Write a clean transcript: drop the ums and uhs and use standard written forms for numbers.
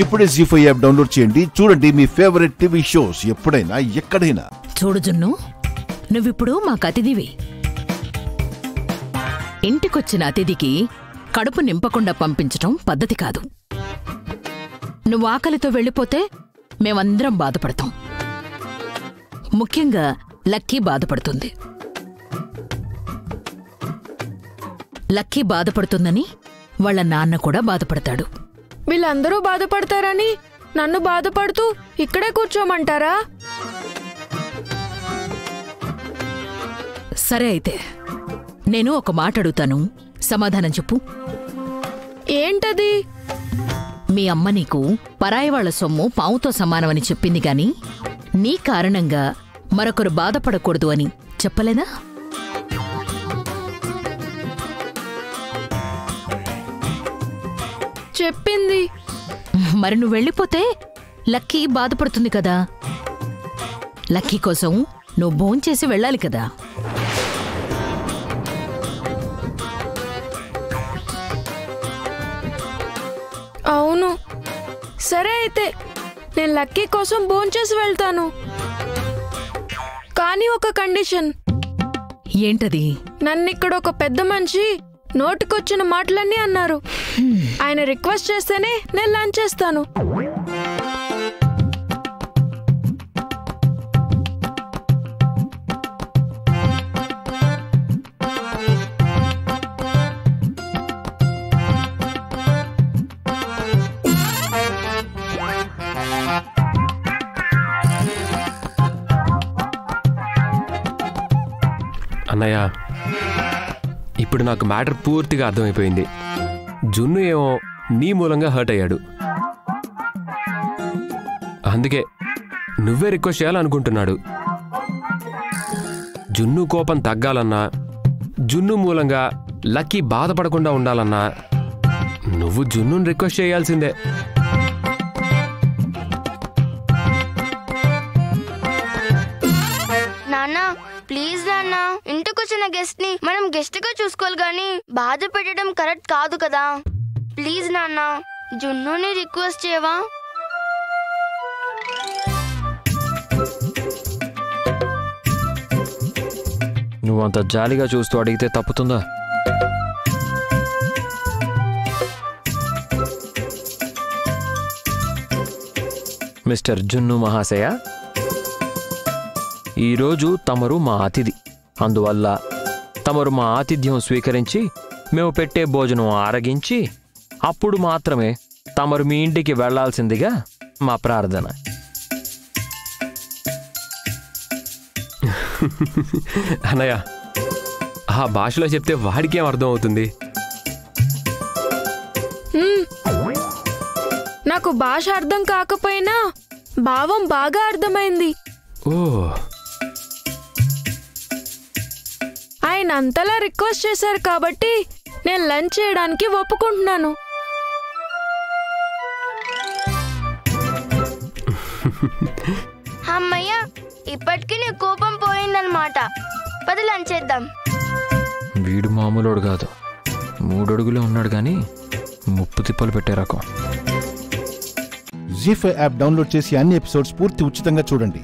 ఇప్పుడే జీ5 app download చేయండి. చూడండి మీ ఫేవరెట్ టీవీ షోస్ ఎప్పుడైనా ఎక్కడైనా. చూడు జున్ను, నువ్విప్పుడు మాకు అతిథివి. ఇంటికొచ్చిన అతిథికి కడుపు నింపకుండా పంపించటం పద్ధతి కాదు. నువ్వు ఆకలితో వెళ్ళిపోతే మేమందరం బాధపడతాం. ముఖ్యంగా లక్కీ బాధపడుతుంది. లక్కీ బాధపడుతుందని వాళ్ళ నాన్న కూడా బాధపడతాడు. వీళ్ళందరూ బాధపడతారని నన్ను బాధపడుతూ ఇక్కడే కూర్చోమంటారా? సరే అయితే నేను ఒక మాట అడుగుతాను, సమాధానం చెప్పు. ఏంటది? మీ అమ్మ నీకు పరాయి వాళ్ల సొమ్ము పావుతో సమానమని చెప్పింది గాని నీ కారణంగా మరొకరు బాధపడకూడదు అని చెప్పలేదా? చెప్పింది. మరి నువ్వు వెళ్ళిపోతే లక్కీ బాధపడుతుంది కదా. లక్కీ కోసం నువ్వు భోంచేసి వెళ్ళాలి కదా. అవును, సరే అయితే నేను లక్కీ కోసం భోంచేసి వెళ్తాను. కానీ ఒక కండిషన్. ఏంటది? నన్నిక్కడ ఒక పెద్ద మనిషి నోటికొచ్చిన మాటలన్నీ అన్నారు. ఆయన రిక్వెస్ట్ చేస్తేనే నేను లంచ్ చేస్తాను. అన్నయ్య, ఇప్పుడు నాకు మ్యాటర్ పూర్తిగా అర్థమైపోయింది. జున్ను ఏమో నీ మూలంగా హర్ట్ అయ్యాడు. అందుకే నువ్వే రిక్వెస్ట్ చేయాలనుకుంటున్నాడు. జున్ను కోపం తగ్గాలన్నా, జున్ను మూలంగా లక్కీ బాధపడకుండా ఉండాలన్నా నువ్వు జున్నుని రిక్వెస్ట్ చేయాల్సిందే. నాన్నా ప్లీజ్ నాన్నా, ఇంటికొచ్చిన గెస్ట్ ని మనం గెస్ట్ గా చూసుకోవాలి గాని బాధ పెట్టడం కరెక్ట్ కాదు కదా. ప్లీజ్ నాన్నా, జున్నుని రిక్వెస్ట్ చేయవా? నువ్వంత జాలిగా చూస్తూ అడిగితే తప్పుతుందా? మిస్టర్ జున్ను మహాశయ, ఈరోజు తమరు మా అతిథి. అందువల్ల తమరు మా ఆతిథ్యం స్వీకరించి మేము పెట్టే భోజనం ఆరగించి అప్పుడు మాత్రమే తమరు మీ ఇంటికి వెళ్లాల్సిందిగా మా ప్రార్థన. అన్నయ్య, ఆ భాషలో చెప్తే వాడికేం అర్థం అవుతుంది? నాకు భాష అర్థం కాకపోయినా భావం బాగా అర్థమైంది. ఓ, ఆయన అంతలా రిక్వెస్ట్ చేశారు కాబట్టి నేను లంచ్ చేయడానికి ఒప్పుకుంటున్నాను. అమ్మయ్య, ఇప్పటికీ నీ కోపం పోయిందన్నమాట. పది లంచ్ చేద్దాం. వీడు మామూలుడు కాదు, 3 అడుగులే ఉన్నాడు కానీ ముప్పు తిప్పలు పెట్టే రకం. జీ5 యాప్ డౌన్లోడ్ చేసి అన్ని ఎపిసోడ్స్ పూర్తి ఉచితంగా చూడండి.